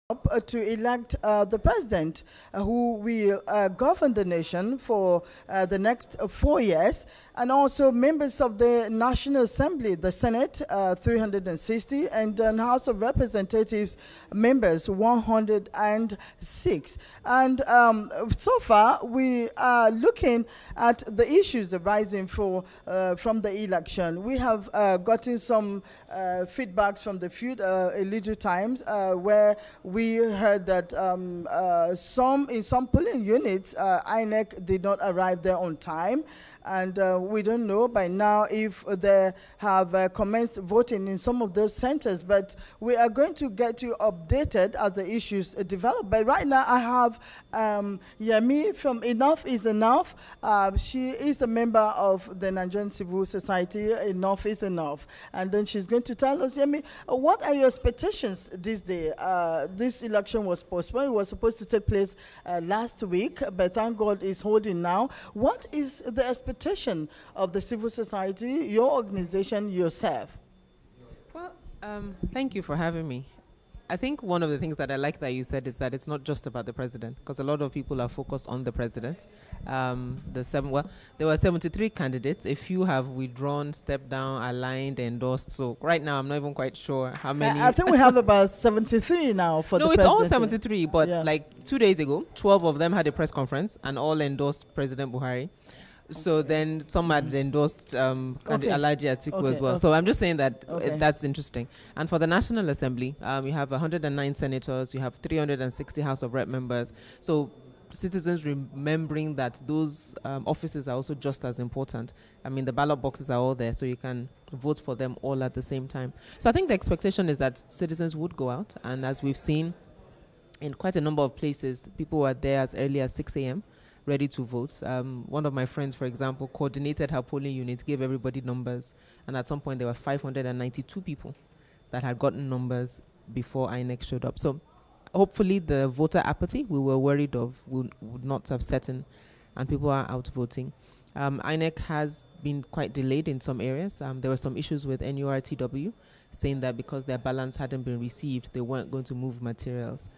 to elect the president who will govern the nation for the next 4 years, and also members of the National Assembly, the Senate, 360, and the House of Representatives members, 106. And so far, we are looking at the issues arising from the election. We have gotten some feedbacks from the few little times where we heard that in some polling units, Inec did not arrive there on time. And we don't know by now if they have commenced voting in some of those centers, but we are going to get you updated as the issues develop. But right now I have Yemi from Enough is Enough. She is a member of the Nigerian Civil Society, Enough is Enough. And then she's going to tell us, Yemi, what are your expectations this day? This election was postponed. It was supposed to take place last week, but thank God it's holding now. What is the expectation of the civil society, your organization, yourself? Well, thank you for having me. I think one of the things that I like that you said is that it's not just about the president, because a lot of people are focused on the president. There were 73 candidates. A few have withdrawn, stepped down, aligned, endorsed. So right now, I'm not even quite sure how many. I think we have about 73 now for the president. No, it's all 73, but yeah. Like 2 days ago, 12 of them had a press conference and all endorsed President Buhari. So then some had endorsed Alhaji Atiku as well. So I'm just saying that that's interesting. And for the National Assembly, we have 109 senators, we have 360 House of Rep members. So citizens remembering that those offices are also just as important. I mean, the ballot boxes are all there, so you can vote for them all at the same time. So I think the expectation is that citizens would go out. And as we've seen in quite a number of places, people were there as early as 6 a.m., ready to vote. One of my friends, for example, coordinated her polling unit, gave everybody numbers, and at some point there were 592 people that had gotten numbers before Inec showed up. So hopefully the voter apathy we were worried of would not have set in, and people are out voting. Inec has been quite delayed in some areas. There were some issues with NURTW, saying that because their balance hadn't been received, they weren't going to move materials.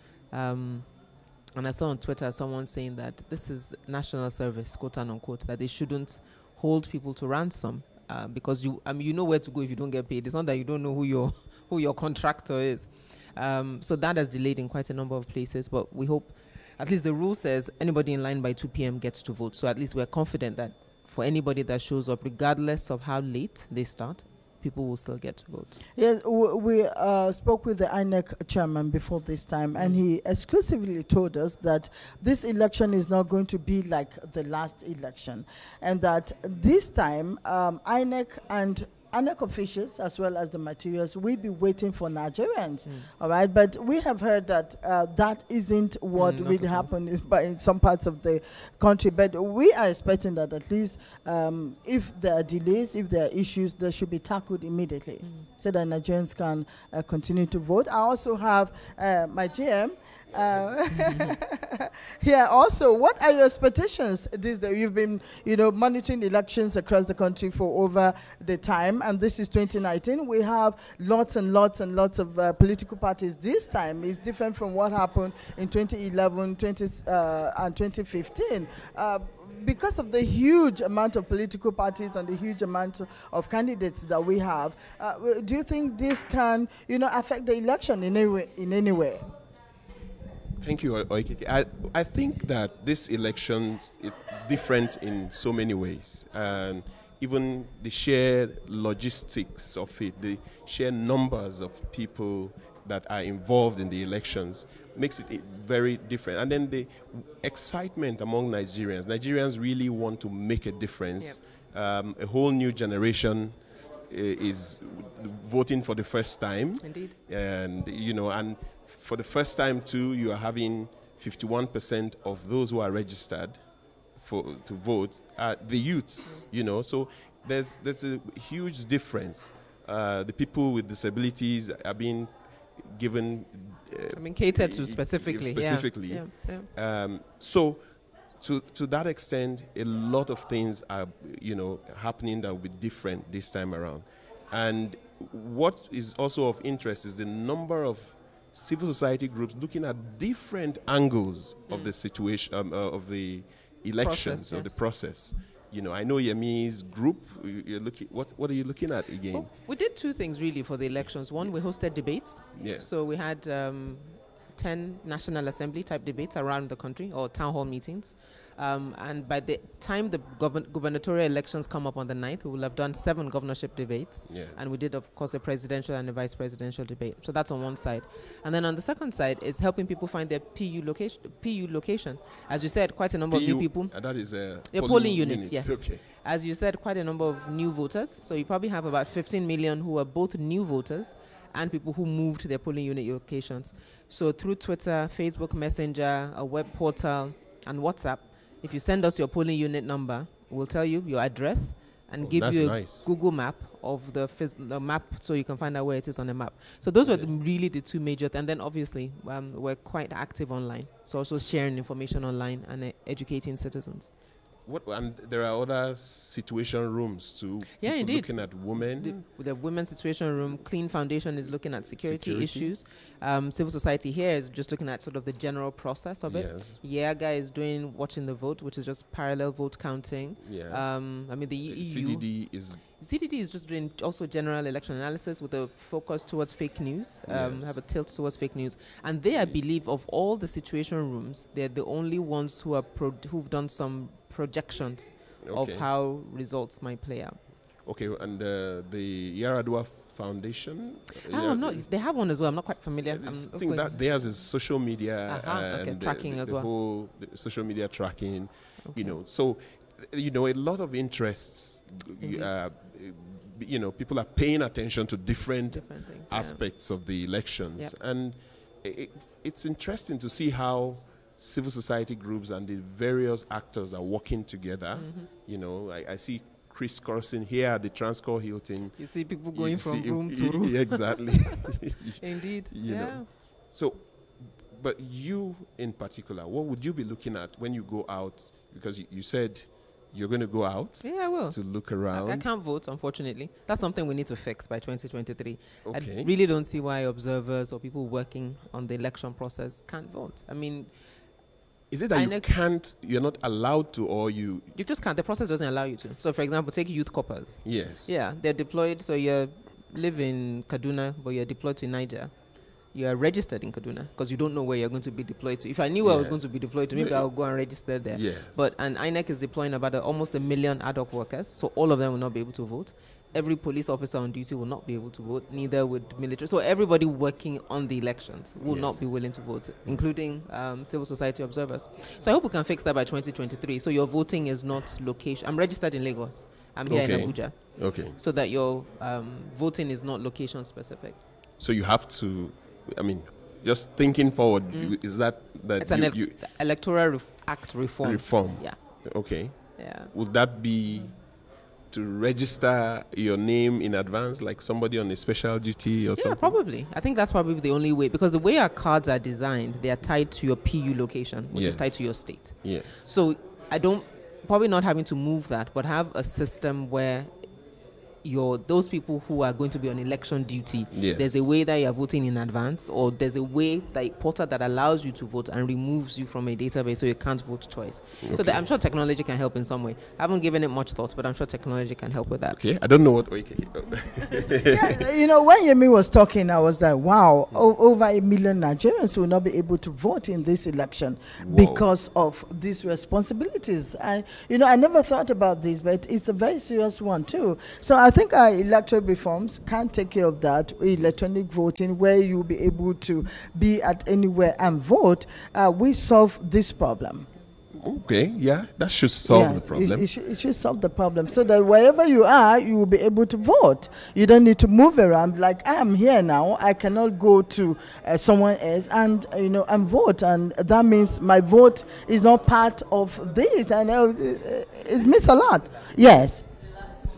And I saw on Twitter someone saying that this is national service, quote unquote, that they shouldn't hold people to ransom because you know where to go if you don't get paid. It's not that you don't know who your contractor is. So that has delayed in quite a number of places, but we hope, at least the rule says anybody in line by 2 p.m. gets to vote. So at least we're confident that for anybody that shows up, regardless of how late they start, people will still get to vote. Yes, we spoke with the INEC chairman before this time, and he exclusively told us that this election is not going to be like the last election, and that this time INEC and INEC officials, as well as the materials, will be waiting for Nigerians. All right, but we have heard that that isn't what really happened in some parts of the country. But we are expecting that at least if there are delays, if there are issues, they should be tackled immediately so that Nigerians can continue to vote. I also have my GM. Yeah, also, what are your expectations these days? You've been, monitoring elections across the country for over the time, and this is 2019. We have lots and lots and lots of political parties. This time is different from what happened in 2011, and 2015. Because of the huge amount of political parties and the huge amount of candidates that we have, do you think this can, affect the election in any way? Thank you, Oikeke. I think that this election is different in so many ways. And even the sheer logistics of it, the sheer numbers of people that are involved in the elections makes it very different. And then the excitement among Nigerians. Nigerians really want to make a difference. Yep. A whole new generation is voting for the first time. Indeed. And, and for the first time, too, you are having 51% of those who are registered to vote are the youths, So there's a huge difference. The people with disabilities are being given... catered to specifically. Yeah. So to that extent, a lot of things are, happening that will be different this time around. And what is also of interest is the number of civil society groups looking at different angles of the situation, of the elections, of the process. You know, I know Yemi's group, you're looking, what are you looking at again? Well, we did two things really for the elections. One, we hosted debates. Yes. So we had 10 National Assembly type debates around the country, or town hall meetings. And by the time the gubernatorial elections come up on the 9th, we will have done 7 governorship debates. Yes. And we did, of course, a presidential and a vice presidential debate. So that's on one side. And then on the second side is helping people find their PU location. As you said, quite a number of new people. That is polling units, yes. Okay. As you said, quite a number of new voters. So you probably have about 15 million who are both new voters and people who moved their polling unit locations. So through Twitter, Facebook Messenger, a web portal, and WhatsApp, if you send us your polling unit number, we'll tell you your address and give you a Google map of the map so you can find out where it is on the map. So those were really the two major and then obviously we're quite active online. So also sharing information online and educating citizens. And there are other situation rooms too. Yeah, indeed. Looking at women. The women's situation room. Clean Foundation is looking at security issues. Civil society here is just looking at sort of the general process of it. Yaga is doing watching the vote, which is just parallel vote counting. Yeah. I mean the EU. CDD is just doing also general election analysis with a focus towards fake news. Have a tilt towards fake news, and they, I believe, of all the situation rooms, they're the only ones who are who've done some projections of how results might play out. Okay, and the Yaradua Foundation? They have one as well. I'm not quite familiar. I think that theirs is social media and tracking as well. Whole social media tracking, you know. So, you know, a lot of interests. You know, people are paying attention to different things, aspects of the elections, and it's interesting to see how civil society groups and the various actors are working together. You know, I see Chris Corson here at the Transcorp Hilton. You see people going from room to room. Exactly. Indeed. You know. So, but you in particular, what would you be looking at when you go out? Because you said you're going to go out. Yeah, I will. To look around. I can't vote, unfortunately. That's something we need to fix by 2023. Okay. I really don't see why observers or people working on the election process can't vote. I mean, is it that you're not allowed to, or you just can't? The process doesn't allow you to. So, for example, take youth corpers. Yes. Yeah, they're deployed. So you live in Kaduna, but you're deployed to Niger. You are registered in Kaduna because you don't know where you're going to be deployed to. If I knew where I was going to be deployed to, maybe I'll go and register there. Yes. But Inec is deploying about almost 1 million ad hoc workers, so all of them will not be able to vote. Every police officer on duty will not be able to vote, neither would military. So everybody working on the elections will not be willing to vote, including civil society observers. So I hope we can fix that by 2023. So your voting is not location. I'm registered in Lagos. I'm here in Abuja. Okay. So that your voting is not location specific. So you have to, I mean, just thinking forward, is that it's an electoral act reform? Reform. Yeah. Okay. Yeah. Would that be to register your name in advance, like somebody on a special duty or something? Yeah, probably. I think that's probably the only way, because the way our cards are designed, they are tied to your PU location, which is tied to your state. Yes. So probably not having to move that, but have a system where those people who are going to be on election duty, there's a way that you're voting in advance, or there's a way, that portal that allows you to vote and removes you from a database so you can't vote twice. Okay. So I'm sure technology can help in some way. I haven't given it much thought, but I'm sure technology can help with that. Okay, I don't know what... Yeah, you know, when Yemi was talking, I was like, wow, over 1 million Nigerians will not be able to vote in this election because of these responsibilities. And, you know, I never thought about this, but it's a very serious one too. So I think our electoral reforms can take care of that. Electronic voting, where you'll be able to be at anywhere and vote, we solve this problem. Okay, yeah, that should solve the problem. It should solve the problem, so that wherever you are, you will be able to vote. You don't need to move around. Like, I am here now, I cannot go to someone else and and vote, and that means my vote is not part of this, and it means a lot. Yes.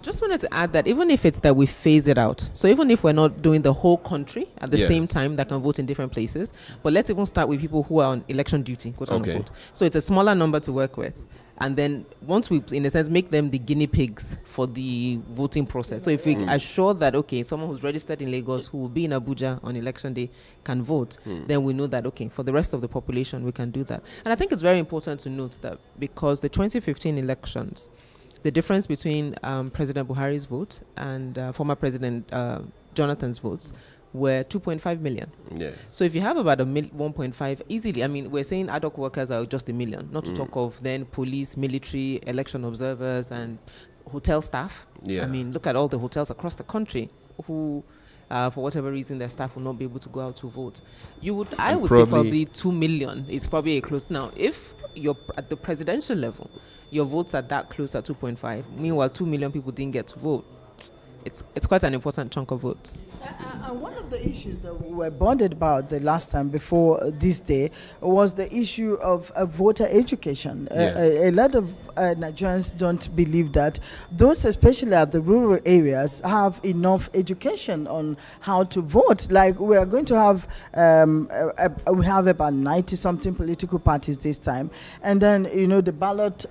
Just wanted to add that even if it's that we phase it out, so even if we're not doing the whole country at the same time that can vote in different places, but let's even start with people who are on election duty, quote unquote. So it's a smaller number to work with. And then once we, in a sense, make them the guinea pigs for the voting process. So if we assure that, okay, someone who's registered in Lagos who will be in Abuja on election day can vote, then we know that, okay, for the rest of the population, we can do that. And I think it's very important to note that because the 2015 elections, the difference between President Buhari's vote and former President Jonathan's votes were 2.5 million. Yeah. So if you have about 1.5 easily, I mean, we're saying ad hoc workers are just 1 million, not to talk of then police, military, election observers, and hotel staff. Yeah. I mean, look at all the hotels across the country who, for whatever reason, their staff will not be able to go out to vote. I would say probably 2 million is probably a close. Now, if you're at the presidential level, your votes are that close at 2.5. Meanwhile, 2 million people didn't get to vote. It's quite an important chunk of votes. One of the issues that we were bonded about the last time before this day was the issue of voter education. A lot of Nigerians don't believe that those, especially at the rural areas, have enough education on how to vote. Like we are going to have, we have about 90-something political parties this time, and then the ballot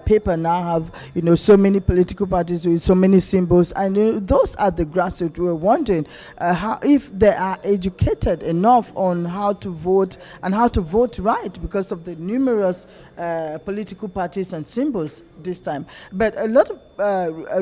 paper now have so many political parties with so many symbols. And those are the grassroots. We're wondering how, if they are educated enough on how to vote and how to vote right because of the numerous political parties and symbols this time. But a lot of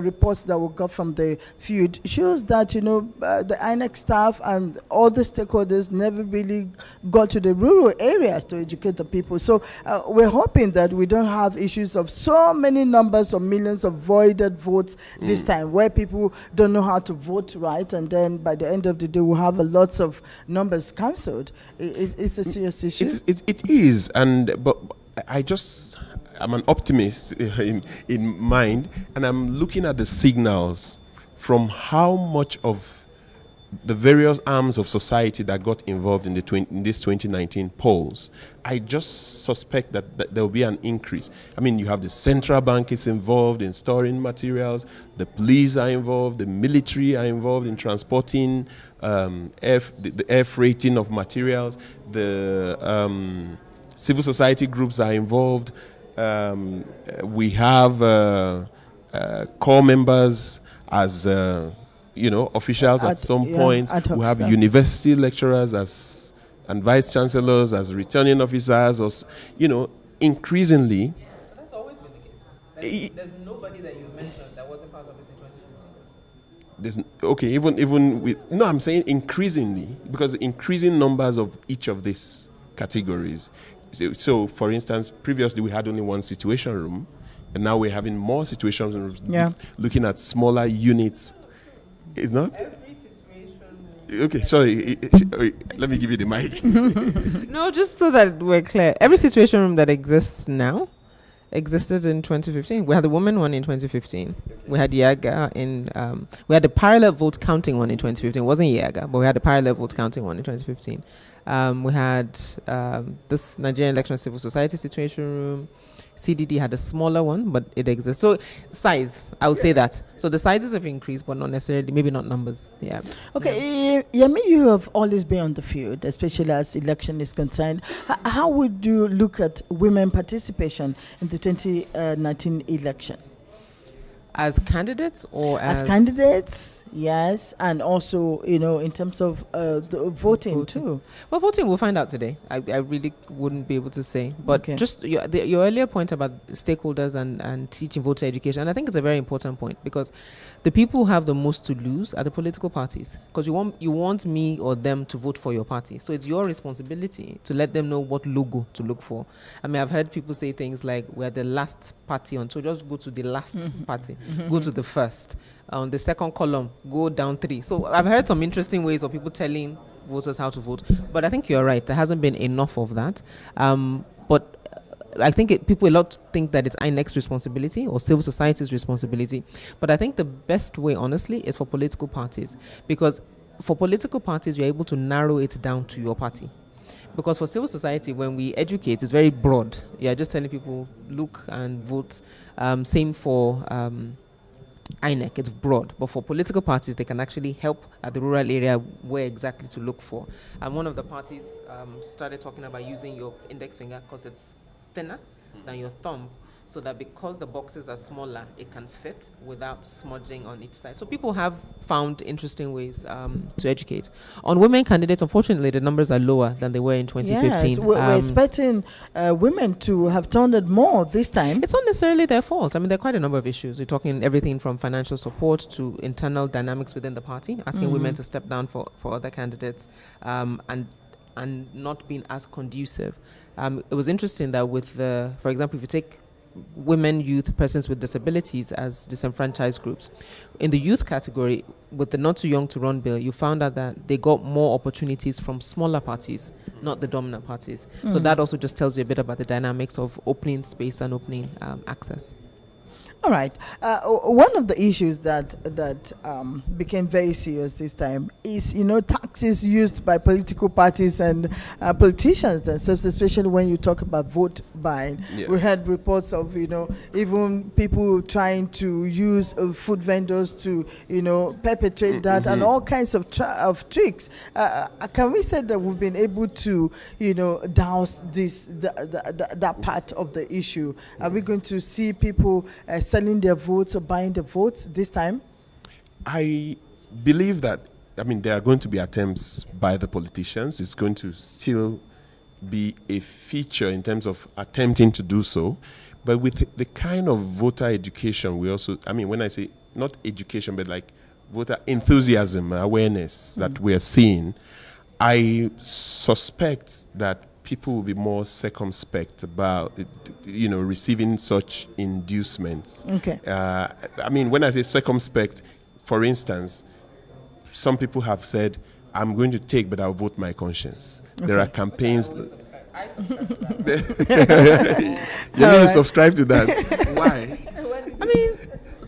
reports that we got from the field shows that the Inec staff and all the stakeholders never really got to the rural areas to educate the people. So we're hoping that we don't have issues of so many numbers of millions of voided votes this time, where people don't know how to vote right, and then by the end of the day we'll have lots of numbers cancelled. It's a serious issue. It is, but I'm an optimist in mind, and I'm looking at the signals from how much of the various arms of society that got involved in this 2019 polls. I just suspect that there will be an increase. I mean, you have the central bank is involved in storing materials, the police are involved, the military are involved in transporting the air freighting of materials, the civil society groups are involved. We have core members as officials at some point. We have university lecturers and vice chancellors as returning officers, or increasingly. That's always been the case. There's nobody that you mentioned that wasn't part of it in 2015. I'm saying increasingly, because increasing numbers of each of these categories. So, for instance, previously we had only one situation room, and now we're having more situation rooms. Looking at smaller units. Is not? Every situation. Okay, sorry. Let me give you the mic. No, just so that we're clear. Every situation room that exists now existed in 2015. We had the women one in 2015. We had Yaga we had the parallel vote counting one in 2015. It wasn't Yaga, but we had the parallel vote counting one in 2015. We had this Nigerian Election Civil Society situation room. CDD had a smaller one, but it exists. So size, I would say that. So the sizes have increased, but not necessarily, maybe not numbers. Yeah. Okay, Yemi, you have always been on the field, especially as election is concerned. How would you look at women participation in the 2019 election? As candidates or as candidates, yes, and also in terms of the voting too. Well, voting we'll find out today. I really wouldn't be able to say, but just your earlier point about stakeholders and teaching voter education, and I think it's a very important point, because the people who have the most to lose are the political parties, because you want me or them to vote for your party, so it's your responsibility to let them know what logo to look for. I mean, I've heard people say things like, we're the last party on, so just go to the last party. Go to the first. On the second column, go down 3. So I've heard some interesting ways of people telling voters how to vote. But I think you're right. There hasn't been enough of that. But I think people a lot think that it's INEC's responsibility or civil society's responsibility. But I think the best way, honestly, is for political parties. Because for political parties, you're able to narrow it down to your party. Because for civil society, when we educate, it's very broad. You're just telling people, look and vote. Same for INEC, it's broad. But for political parties, they can actually help at the rural area where exactly to look for. And one of the parties started talking about using your index finger because it's thinner than your thumb. so that because the boxes are smaller, it can fit without smudging on each side. So people have found interesting ways to educate. On women candidates, unfortunately, the numbers are lower than they were in 2015. Yes, we're expecting women to have turned it more this time. It's not necessarily their fault. I mean, there are quite a number of issues. We're talking everything from financial support to internal dynamics within the party, asking women to step down for other candidates, and not being as conducive. It was interesting that with for example, if you take women, youth, persons with disabilities as disenfranchised groups, in the youth category, with the Not Too Young to Run bill, you found out that they got more opportunities from smaller parties, not the dominant parties. So that also just tells you a bit about the dynamics of opening space and opening access. All right. One of the issues that became very serious this time is, taxes used by political parties and politicians themselves, especially when you talk about vote buying. Yeah. We had reports of, even people trying to use food vendors to, perpetrate that and all kinds of tricks. Can we say that we've been able to, douse that part of the issue? Are we going to see people selling their votes or buying the votes this time? I believe that, there are going to be attempts by the politicians. It's going to still be a feature in terms of attempting to do so. But with the kind of voter education we also, when I say not education, but like voter enthusiasm, awareness that we are seeing, I suspect that people will be more circumspect about, receiving such inducements. Okay. When I say circumspect, for instance, some people have said, I'm going to take, but I'll vote my conscience. Okay. There are campaigns. I subscribe to that. You need to subscribe to that. Why?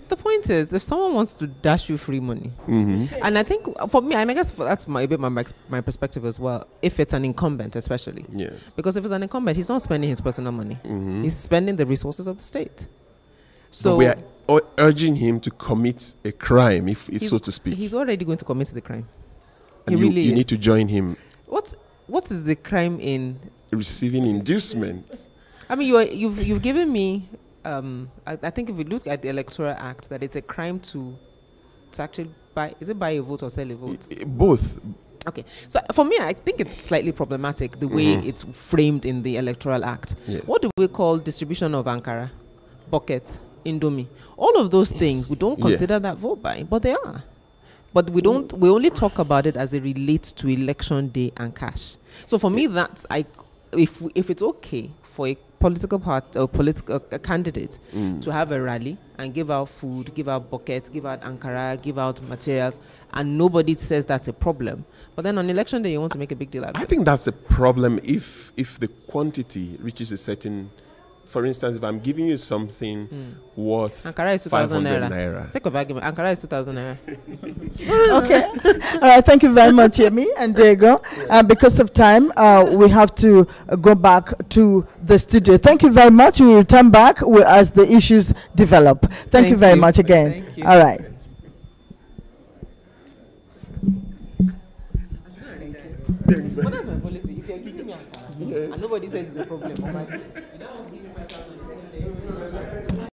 The point is, if someone wants to dash you free money, and I think for me, and I guess that's a bit my perspective as well, if it's an incumbent especially. Yes. Because if it's an incumbent, he's not spending his personal money. He's spending the resources of the state. So but we are urging him to commit a crime, so to speak. He's already going to commit the crime. And you need to join him. What is the crime in receiving inducements? You've given me... I think if we look at the Electoral Act, that it's a crime to actually buy a vote or sell a vote? Both. Okay. So for me, I think it's slightly problematic the way it's framed in the Electoral Act. Yes. What do we call distribution of Ankara, buckets, Indomie? All of those things, we don't consider that vote buying, but they are. But we only talk about it as it relates to election day and cash. So for me, if it's okay for a political party or a candidate to have a rally and give out food, give out buckets, give out Ankara, give out materials, and nobody says that's a problem. But then on election day, you want to make a big deal out of it. I think that's a problem if the quantity reaches a certain... For instance, if I'm giving you something worth Ankara is 2,000 naira. Take a argument. Ankara is 2,000 naira. Okay. All right. Thank you very much, Yemi and Diego. Because of time, we have to go back to the studio. Thank you very much. We will return back as the issues develop. Thank you very much again. Thank you. All right. But that's my policy. If you're giving me Ankara and nobody says it's a problem, I'm like, you don't want to give me 5,000